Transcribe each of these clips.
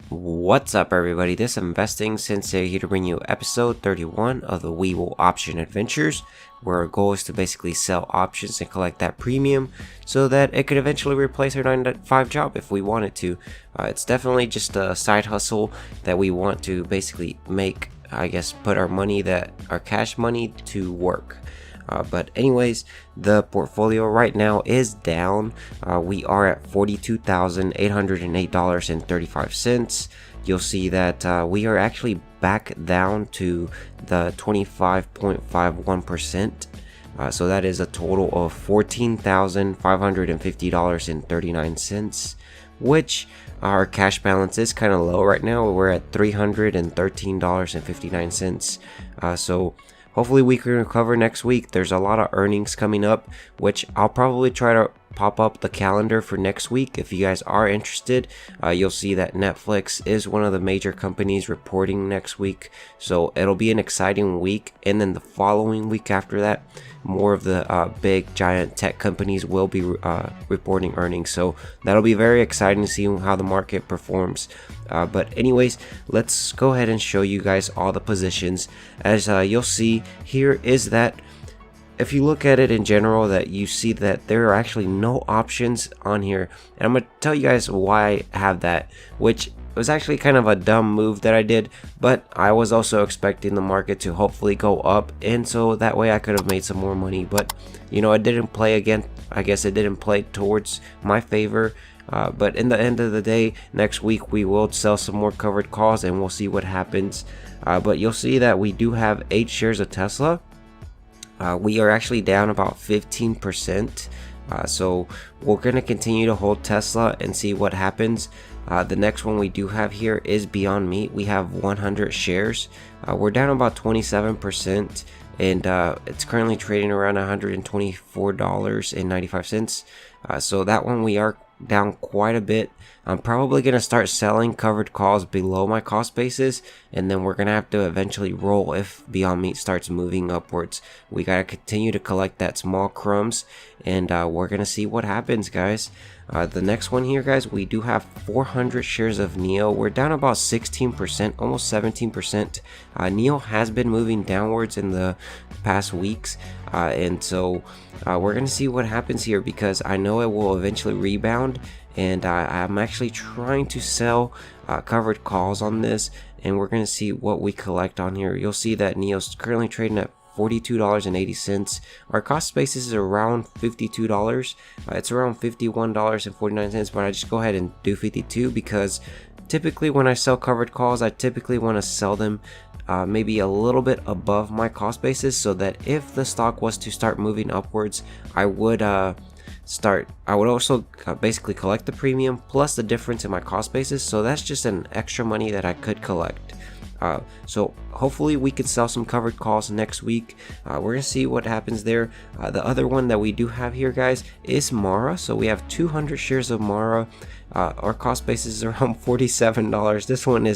What's up, everybody? This is Investing Sensei here to bring you episode 31 of the Webull Options Adventures, where our goal is to basically sell options and collect that premium so that it could eventually replace our 9-to-5 job if we wanted to. It's definitely just a side hustle that we want to basically make, put our cash money to work. But anyways, the portfolio right now is down. We are at $42,808.35. You'll see that we are actually back down to the 25.51%. So that is a total of $14,550.39, which our cash balance is kind of low right now. We're at $313.59. So hopefully we can recover next week. There's a lot of earnings coming up, which I'll probably try to pop up the calendar for next week. If you guys are interested, you'll see that Netflix is one of the major companies reporting next week. So it'll be an exciting week. And then the following week after that, more of the big giant tech companies will be reporting earnings. So that'll be very exciting to see how the market performs. But anyways, let's go ahead and show you guys all the positions. As you'll see here is that if you look at it in general, that you see that there are actually no options on here. And I'm going to tell you guys why I have that, which was actually kind of a dumb move that I did, but I was also expecting the market to hopefully go up, and so that way I could have made some more money. But you know, it didn't play again. I guess it didn't play towards my favor. But in the end of the day, next week we will sell some more covered calls and we'll see what happens. But you'll see that we do have 8 shares of Tesla. We are actually down about 15%. So we're going to continue to hold Tesla and see what happens. The next one we do have here is Beyond Meat. We have 100 shares. We're down about 27%, and it's currently trading around $124.95. So that one we are down quite a bit. I'm probably going to start selling covered calls below my cost basis, and then we're going to have to eventually roll if Beyond Meat starts moving upwards. We got to continue to collect that small crumbs, and we're going to see what happens, guys. The next one here, guys, we do have 400 shares of NEO. We're down about 16%, almost 17%. NEO has been moving downwards in the past weeks, and so we're going to see what happens here, because I know it will eventually rebound. And I'm actually trying to sell covered calls on this, and we're going to see what we collect on here. You'll see that NEO's currently trading at $42.80. Our cost basis is around $52. It's around $51.49, but I just go ahead and do 52 because typically when I sell covered calls, I typically want to sell them maybe a little bit above my cost basis, so that if the stock was to start moving upwards, I would also basically collect the premium plus the difference in my cost basis. So that's just an extra money that I could collect. So hopefully we could sell some covered calls next week. We're gonna see what happens there. The other one that we do have here, guys, is Mara. So we have 200 shares of Mara. Our cost basis is around $47. This one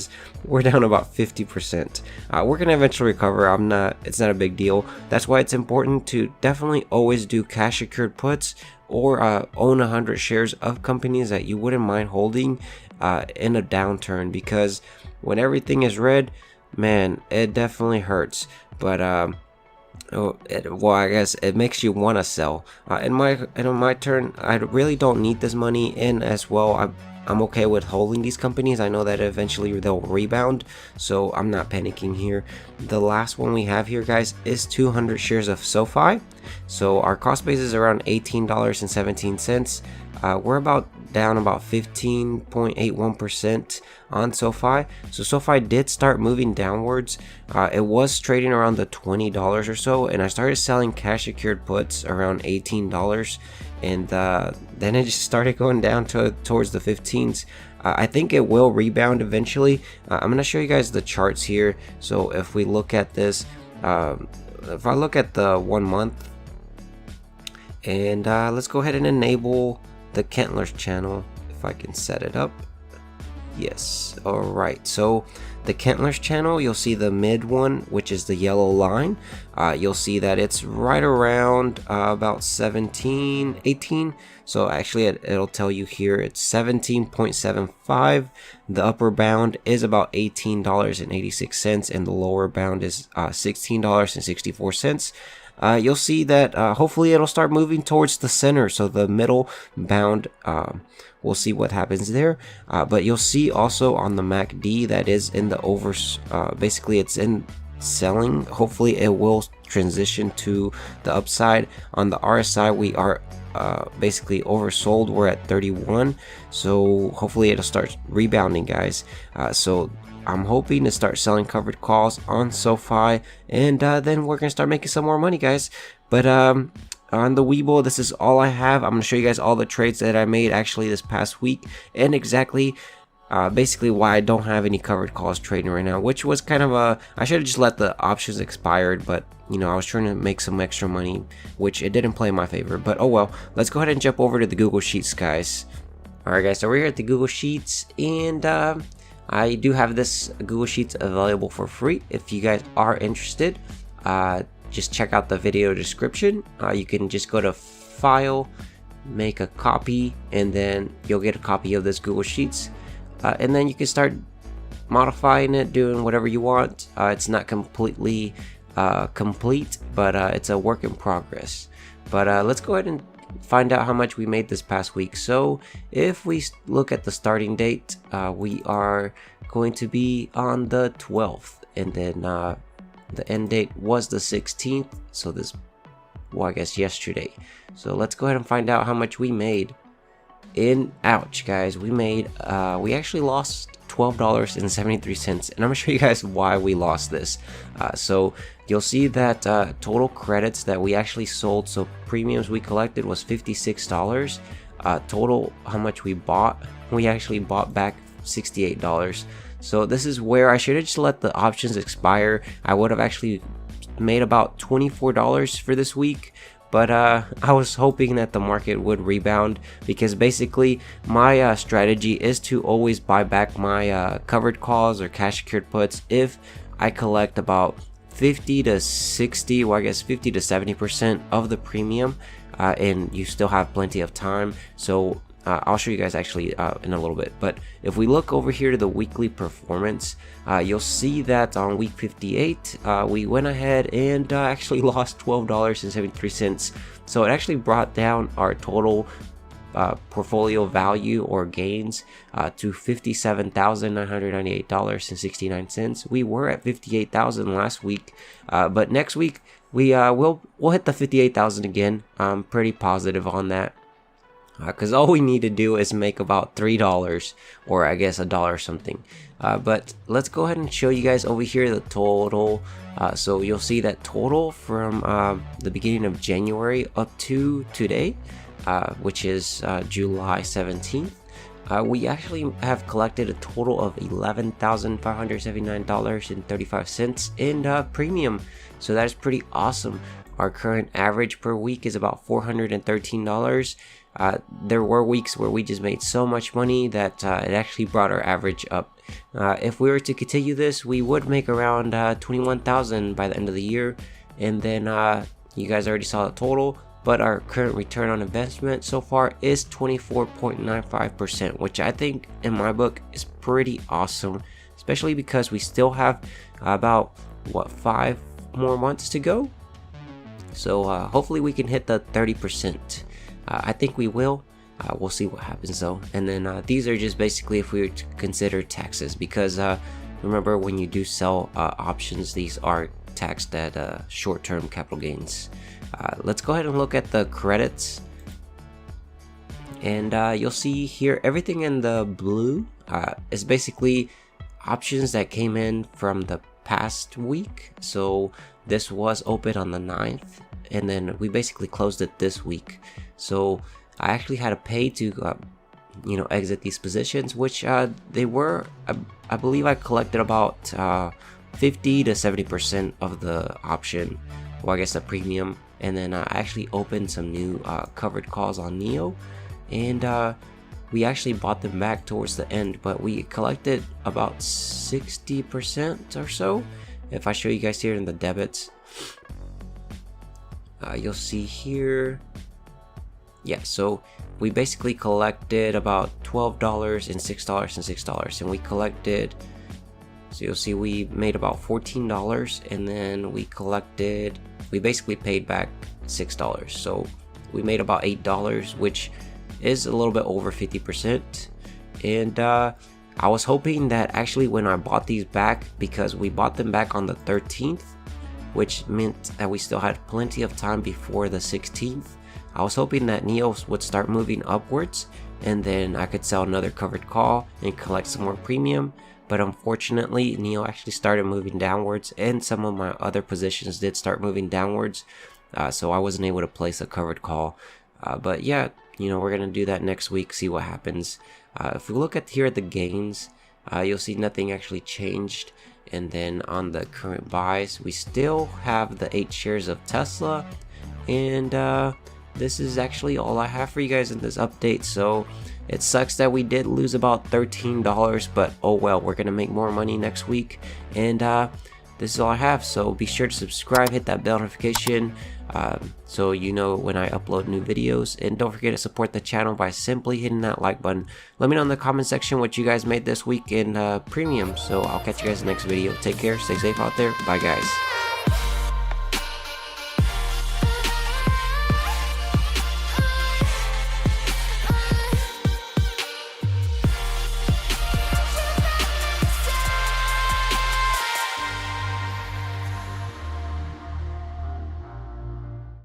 we're down about 50%. We're gonna eventually recover. It's not a big deal. That's why it's important to definitely always do cash secured puts, or own 100 shares of companies that you wouldn't mind holding in a downturn, because when everything is red, man, it definitely hurts. But I guess it makes you want to sell. In my turn, I really don't need this money in as well. I'm okay with holding these companies. I know that eventually they'll rebound, so I'm not panicking here. The last one we have here, guys, is 200 shares of SoFi. So our cost base is around $18.17. We're down about 15.81% on SoFi. So SoFi did start moving downwards. It was trading around the $20 or so, and I started selling cash secured puts around $18, and then it just started going down towards the 15s. I think it will rebound eventually. I'm going to show you guys the charts here. So if we look at this, if I look at the 1 month, and let's go ahead and enable the Kentler's channel if I can set it up. Yes. All right. So the Kentler's channel, you'll see the mid one, which is the yellow line. You'll see that it's right around about 17, 18. So actually it'll tell you here it's 17.75. The upper bound is about $18.86 and the lower bound is $16.64. You'll see that hopefully it'll start moving towards the center, so the middle bound, we'll see what happens there. But you'll see also on the MACD that is in the basically it's in selling. Hopefully it will transition to the upside. On the RSI we are basically oversold. We're at 31, so hopefully it'll start rebounding, guys. So I'm hoping to start selling covered calls on SoFi, and then we're gonna start making some more money, guys. But on the Webull, this is all I have. I'm gonna show you guys all the trades that I made actually this past week, and exactly basically why I don't have any covered calls trading right now, which was kind of I should have just let the options expired, but you know, I was trying to make some extra money, which it didn't play in my favor. But oh well. Let's go ahead and jump over to the Google Sheets, guys. All right, guys, so we're here at the Google Sheets, and I do have this Google Sheets available for free. If you guys are interested, just check out the video description. You can just go to File, make a copy, and then you'll get a copy of this Google Sheets. And then you can start modifying it, doing whatever you want. It's not completely complete, but it's a work in progress. But let's go ahead and find out how much we made this past week. So if we look at the starting date, we are going to be on the 12th, and then the end date was the 16th, so this, well, I guess yesterday. So let's go ahead and find out how much we made. Ouch, guys, we actually lost $12.73, and I'm gonna show you guys why we lost this. So you'll see that total credits that we actually sold, so premiums we collected was $56. Total how much we bought, we actually bought back $68. So this is where I should have just let the options expire. I would have actually made about $24 for this week. But I was hoping that the market would rebound, because basically my strategy is to always buy back my covered calls or cash secured puts if I collect about 50 to 60, well, I guess 50 to 70% of the premium, and you still have plenty of time. So I'll show you guys actually in a little bit. But if we look over here to the weekly performance, you'll see that on week 58 we went ahead and actually lost $12.73. So it actually brought down our total portfolio value or gains to $57,998.69. We were at $58,000 last week, but next week we'll hit the $58,000 again. I'm pretty positive on that. Because all we need to do is make about $3, or I guess $1 something. But let's go ahead and show you guys over here the total. So you'll see that total from the beginning of January up to today, which is July 17th. We actually have collected a total of $11,579.35 in premium. So that is pretty awesome. Our current average per week is about $413. There were weeks where we just made so much money that it actually brought our average up. If we were to continue this, we would make around $21,000 by the end of the year. And then you guys already saw the total, but our current return on investment so far is 24.95%, which I think in my book is pretty awesome, especially because we still have about 5 more months to go. So hopefully we can hit the 30%. I think we will. We'll see what happens though. And then these are just basically if we were to consider taxes, because remember, when you do sell options, these are taxed at short-term capital gains. Let's go ahead and look at the credits, and you'll see here everything in the blue is basically options that came in from the past week. So this was open on the 9th, and then we basically closed it this week. So I actually had to pay to exit these positions, which they were, I believe I collected about 50 to 70% of the option, or I guess the premium. And then I actually opened some new covered calls on Neo, and we actually bought them back towards the end, but we collected about 60% or so. If I show you guys here in the debits, you'll see here, yeah, so we basically collected about $12 and $6 and $6, and we collected, so you'll see we made about $14, and then we basically paid back $6, so we made about $8, which is a little bit over 50%. And I was hoping that actually when I bought these back, because we bought them back on the 13th, which meant that we still had plenty of time before the 16th, I was hoping that NEO would start moving upwards, and then I could sell another covered call and collect some more premium. But unfortunately, NEO actually started moving downwards, and some of my other positions did start moving downwards, so I wasn't able to place a covered call. But yeah, you know, we're gonna do that next week, see what happens. If we look at here at the gains, you'll see nothing actually changed. And then on the current buys, we still have the 8 shares of Tesla, and this is actually all I have for you guys in this update. So it sucks that we did lose about $13, but oh well, we're gonna make more money next week. And this is all I have, so be sure to subscribe, hit that bell notification so you know when I upload new videos, and don't forget to support the channel by simply hitting that like button. Let me know in the comment section what you guys made this week in premium. So I'll catch you guys in the next video. Take care, stay safe out there, bye guys.